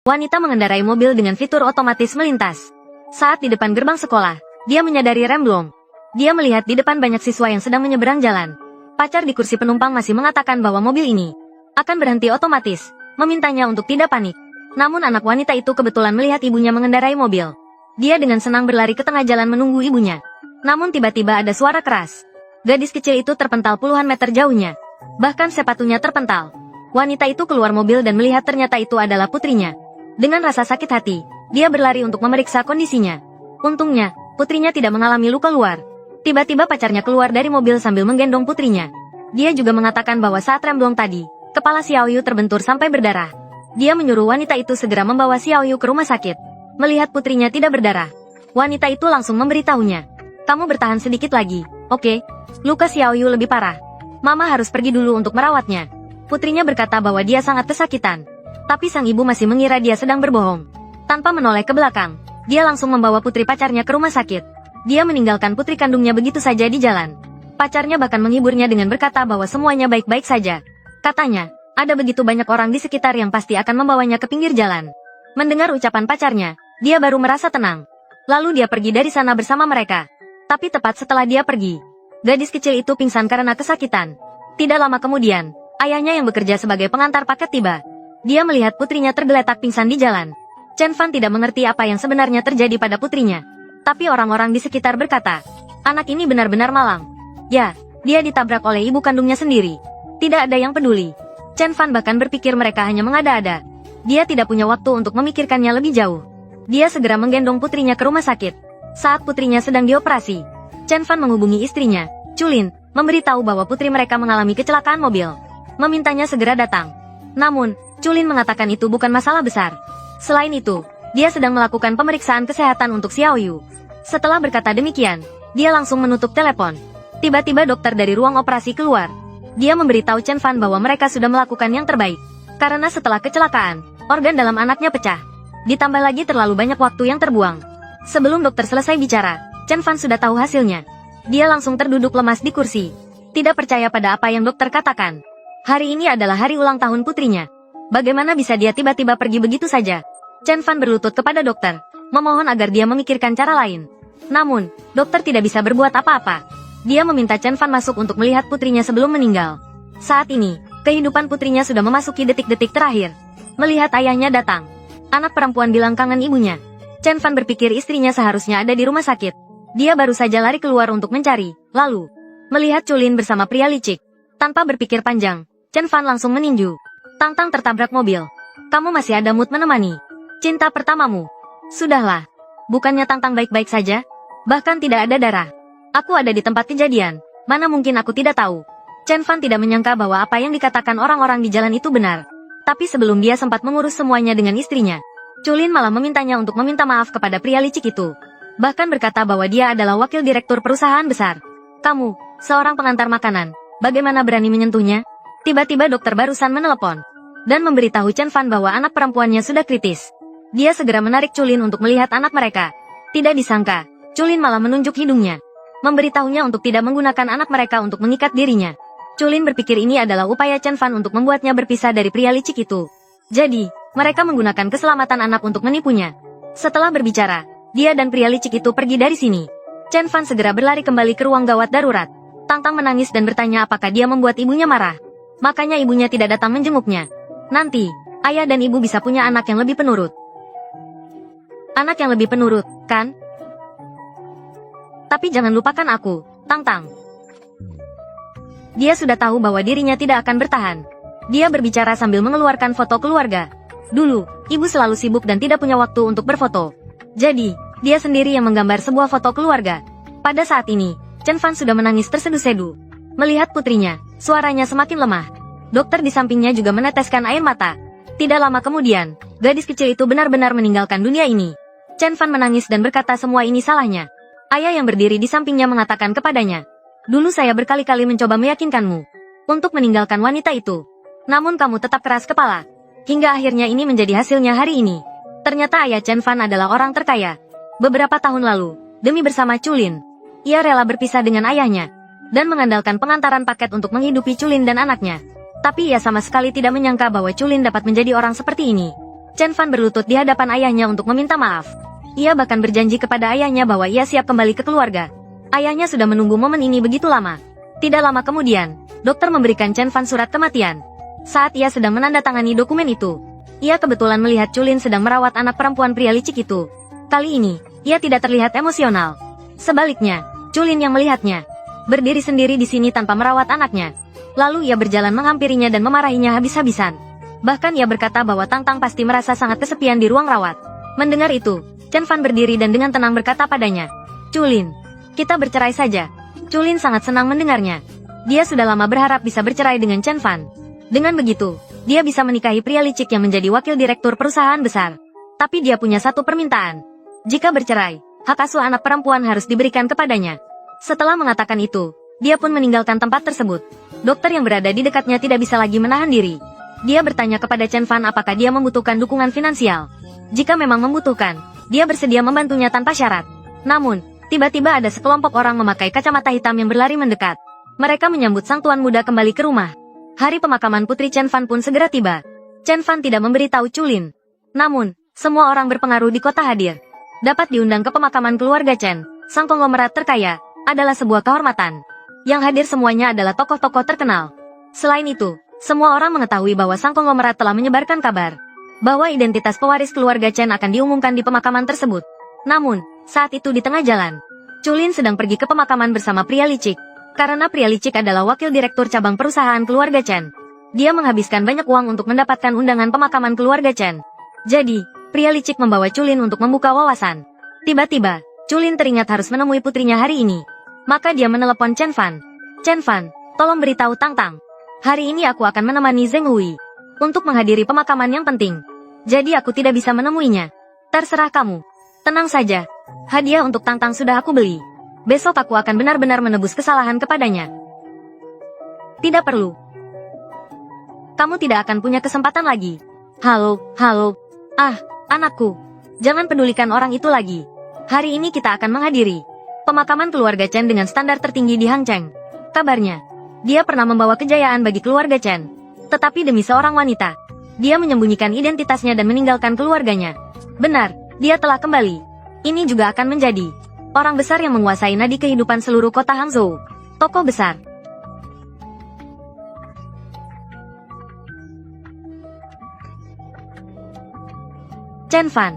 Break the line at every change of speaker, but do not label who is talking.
Wanita mengendarai mobil dengan fitur otomatis melintas. Saat di depan gerbang sekolah, dia menyadari rem belum. Dia melihat di depan banyak siswa yang sedang menyeberang jalan. Pacar di kursi penumpang masih mengatakan bahwa mobil ini akan berhenti otomatis, memintanya untuk tidak panik. Namun anak wanita itu kebetulan melihat ibunya mengendarai mobil. Dia dengan senang berlari ke tengah jalan menunggu ibunya. Namun tiba-tiba ada suara keras. Gadis kecil itu terpental puluhan meter jauhnya. Bahkan sepatunya terpental. Wanita itu keluar mobil dan melihat ternyata itu adalah putrinya. Dengan rasa sakit hati, dia berlari untuk memeriksa kondisinya. Untungnya, putrinya tidak mengalami luka luar. Tiba-tiba pacarnya keluar dari mobil sambil menggendong putrinya. Dia juga mengatakan bahwa saat rem blong tadi, kepala Xiaoyu terbentur sampai berdarah. Dia menyuruh wanita itu segera membawa Xiaoyu ke rumah sakit. Melihat putrinya tidak berdarah, wanita itu langsung memberitahunya. Kamu bertahan sedikit lagi, oke? Luka Xiaoyu lebih parah. Mama harus pergi dulu untuk merawatnya. Putrinya berkata bahwa dia sangat kesakitan. Tapi sang ibu masih mengira dia sedang berbohong. Tanpa menoleh ke belakang, dia langsung membawa putri pacarnya ke rumah sakit. Dia meninggalkan putri kandungnya begitu saja di jalan. Pacarnya bahkan menghiburnya dengan berkata bahwa semuanya baik-baik saja. Katanya, ada begitu banyak orang di sekitar yang pasti akan membawanya ke pinggir jalan. Mendengar ucapan pacarnya, dia baru merasa tenang. Lalu dia pergi dari sana bersama mereka. Tapi tepat setelah dia pergi, gadis kecil itu pingsan karena kesakitan. Tidak lama kemudian, ayahnya yang bekerja sebagai pengantar paket tiba. Dia melihat putrinya tergeletak pingsan di jalan. Chen Fan tidak mengerti apa yang sebenarnya terjadi pada putrinya. Tapi orang-orang di sekitar berkata, anak ini benar-benar malang. Ya, dia ditabrak oleh ibu kandungnya sendiri. Tidak ada yang peduli. Chen Fan bahkan berpikir mereka hanya mengada-ada. Dia tidak punya waktu untuk memikirkannya lebih jauh. Dia segera menggendong putrinya ke rumah sakit. Saat putrinya sedang dioperasi, Chen Fan menghubungi istrinya, Chulin, memberitahu bahwa putri mereka mengalami kecelakaan mobil. Memintanya segera datang. Namun, Chulin mengatakan itu bukan masalah besar. Selain itu, dia sedang melakukan pemeriksaan kesehatan untuk Xiaoyu. Setelah berkata demikian, dia langsung menutup telepon. Tiba-tiba dokter dari ruang operasi keluar. Dia memberitahu Chen Fan bahwa mereka sudah melakukan yang terbaik. Karena setelah kecelakaan, organ dalam anaknya pecah. Ditambah lagi terlalu banyak waktu yang terbuang. Sebelum dokter selesai bicara, Chen Fan sudah tahu hasilnya. Dia langsung terduduk lemas di kursi. Tidak percaya pada apa yang dokter katakan. Hari ini adalah hari ulang tahun putrinya. Bagaimana bisa dia tiba-tiba pergi begitu saja? Chen Fan berlutut kepada dokter, memohon agar dia memikirkan cara lain. Namun, dokter tidak bisa berbuat apa-apa. Dia meminta Chen Fan masuk untuk melihat putrinya sebelum meninggal. Saat ini, kehidupan putrinya sudah memasuki detik-detik terakhir. Melihat ayahnya datang, anak perempuan bilang kangen ibunya. Chen Fan berpikir istrinya seharusnya ada di rumah sakit. Dia baru saja lari keluar untuk mencari, lalu melihat Chulin bersama pria licik. Tanpa berpikir panjang, Chen Fan langsung meninju. Tang-tang tertabrak mobil. Kamu masih ada mood menemani cinta pertamamu? Sudahlah. Bukannya Tang-tang baik-baik saja? Bahkan tidak ada darah. Aku ada di tempat kejadian. Mana mungkin aku tidak tahu. Chen Fan tidak menyangka bahwa apa yang dikatakan orang-orang di jalan itu benar. Tapi sebelum dia sempat mengurus semuanya dengan istrinya, Chulin malah memintanya untuk meminta maaf kepada pria licik itu. Bahkan berkata bahwa dia adalah wakil direktur perusahaan besar. Kamu, seorang pengantar makanan, bagaimana berani menyentuhnya? Tiba-tiba dokter barusan menelepon dan memberitahu Chen Fan bahwa anak perempuannya sudah kritis. Dia segera menarik Chulin untuk melihat anak mereka. Tidak disangka, Chulin malah menunjuk hidungnya. Memberitahunya untuk tidak menggunakan anak mereka untuk mengikat dirinya. Chulin berpikir ini adalah upaya Chen Fan untuk membuatnya berpisah dari pria licik itu. Jadi, mereka menggunakan keselamatan anak untuk menipunya. Setelah berbicara, dia dan pria licik itu pergi dari sini. Chen Fan segera berlari kembali ke ruang gawat darurat. Tang-tang menangis dan bertanya apakah dia membuat ibunya marah. Makanya ibunya tidak datang menjenguknya. Nanti, ayah dan ibu bisa punya anak yang lebih penurut. Anak yang lebih penurut, kan? Tapi jangan lupakan aku, Tang-tang. Dia sudah tahu bahwa dirinya tidak akan bertahan. Dia berbicara sambil mengeluarkan foto keluarga. Dulu, ibu selalu sibuk dan tidak punya waktu untuk berfoto. Jadi, dia sendiri yang menggambar sebuah foto keluarga. Pada saat ini, Chen Fan sudah menangis tersedu-sedu. Melihat putrinya, suaranya semakin lemah. Dokter di sampingnya juga meneteskan air mata. Tidak lama kemudian, gadis kecil itu benar-benar meninggalkan dunia ini. Chen Fan menangis dan berkata semua ini salahnya. Ayah yang berdiri di sampingnya mengatakan kepadanya, dulu saya berkali-kali mencoba meyakinkanmu untuk meninggalkan wanita itu. Namun kamu tetap keras kepala. Hingga akhirnya ini menjadi hasilnya hari ini. Ternyata ayah Chen Fan adalah orang terkaya. Beberapa tahun lalu, demi bersama Chulin, ia rela berpisah dengan ayahnya dan mengandalkan pengantaran paket untuk menghidupi Chulin dan anaknya. Tapi ia sama sekali tidak menyangka bahwa Chulin dapat menjadi orang seperti ini. Chen Fan berlutut di hadapan ayahnya untuk meminta maaf. Ia bahkan berjanji kepada ayahnya bahwa ia siap kembali ke keluarga. Ayahnya sudah menunggu momen ini begitu lama. Tidak lama kemudian, dokter memberikan Chen Fan surat kematian. Saat ia sedang menandatangani dokumen itu, ia kebetulan melihat Chulin sedang merawat anak perempuan pria licik itu. Kali ini, ia tidak terlihat emosional. Sebaliknya, Chulin yang melihatnya, berdiri sendiri di sini tanpa merawat anaknya. Lalu ia berjalan menghampirinya dan memarahinya habis-habisan. Bahkan ia berkata bahwa Tang Tang pasti merasa sangat kesepian di ruang rawat. Mendengar itu, Chen Fan berdiri dan dengan tenang berkata padanya, "Chulin, kita bercerai saja." Chulin sangat senang mendengarnya. Dia sudah lama berharap bisa bercerai dengan Chen Fan. Dengan begitu, dia bisa menikahi pria licik yang menjadi wakil direktur perusahaan besar. Tapi dia punya satu permintaan. Jika bercerai, hak asuh anak perempuan harus diberikan kepadanya. Setelah mengatakan itu, dia pun meninggalkan tempat tersebut. Dokter yang berada di dekatnya tidak bisa lagi menahan diri. Dia bertanya kepada Chen Fan apakah dia membutuhkan dukungan finansial. Jika memang membutuhkan, dia bersedia membantunya tanpa syarat. Namun, tiba-tiba ada sekelompok orang memakai kacamata hitam yang berlari mendekat. Mereka menyambut sang tuan muda kembali ke rumah. Hari pemakaman putri Chen Fan pun segera tiba. Chen Fan tidak memberitahu Chulin. Namun, semua orang berpengaruh di kota hadir. Dapat diundang ke pemakaman keluarga Chen, sang konglomerat terkaya, adalah sebuah kehormatan. Yang hadir semuanya adalah tokoh-tokoh terkenal. Selain itu, semua orang mengetahui bahwa sang konglomerat telah menyebarkan kabar bahwa identitas pewaris keluarga Chen akan diumumkan di pemakaman tersebut. Namun, saat itu di tengah jalan, Chulin sedang pergi ke pemakaman bersama pria licik. Karena pria licik adalah wakil direktur cabang perusahaan keluarga Chen. Dia menghabiskan banyak uang untuk mendapatkan undangan pemakaman keluarga Chen. Jadi, pria licik membawa Chulin untuk membuka wawasan. Tiba-tiba, Chulin teringat harus menemui putrinya hari ini. Maka dia menelepon Chen Fan. "Chen Fan, tolong beritahu Tang Tang. Hari ini aku akan menemani Zheng Hui untuk menghadiri pemakaman yang penting. Jadi aku tidak bisa menemuinya. Terserah kamu. Tenang saja. Hadiah untuk Tang Tang sudah aku beli. Besok aku akan benar-benar menebus kesalahan kepadanya." "Tidak perlu. Kamu tidak akan punya kesempatan lagi." Halo. Ah, anakku. Jangan pedulikan orang itu lagi. Hari ini kita akan menghadiri pemakaman keluarga Chen dengan standar tertinggi di Hangzhou. Kabarnya, dia pernah membawa kejayaan bagi keluarga Chen. Tetapi demi seorang wanita, dia menyembunyikan identitasnya dan meninggalkan keluarganya. Benar, dia telah kembali. Ini juga akan menjadi orang besar yang menguasai nadi kehidupan seluruh kota Hangzhou. Tokoh besar. Chen Fan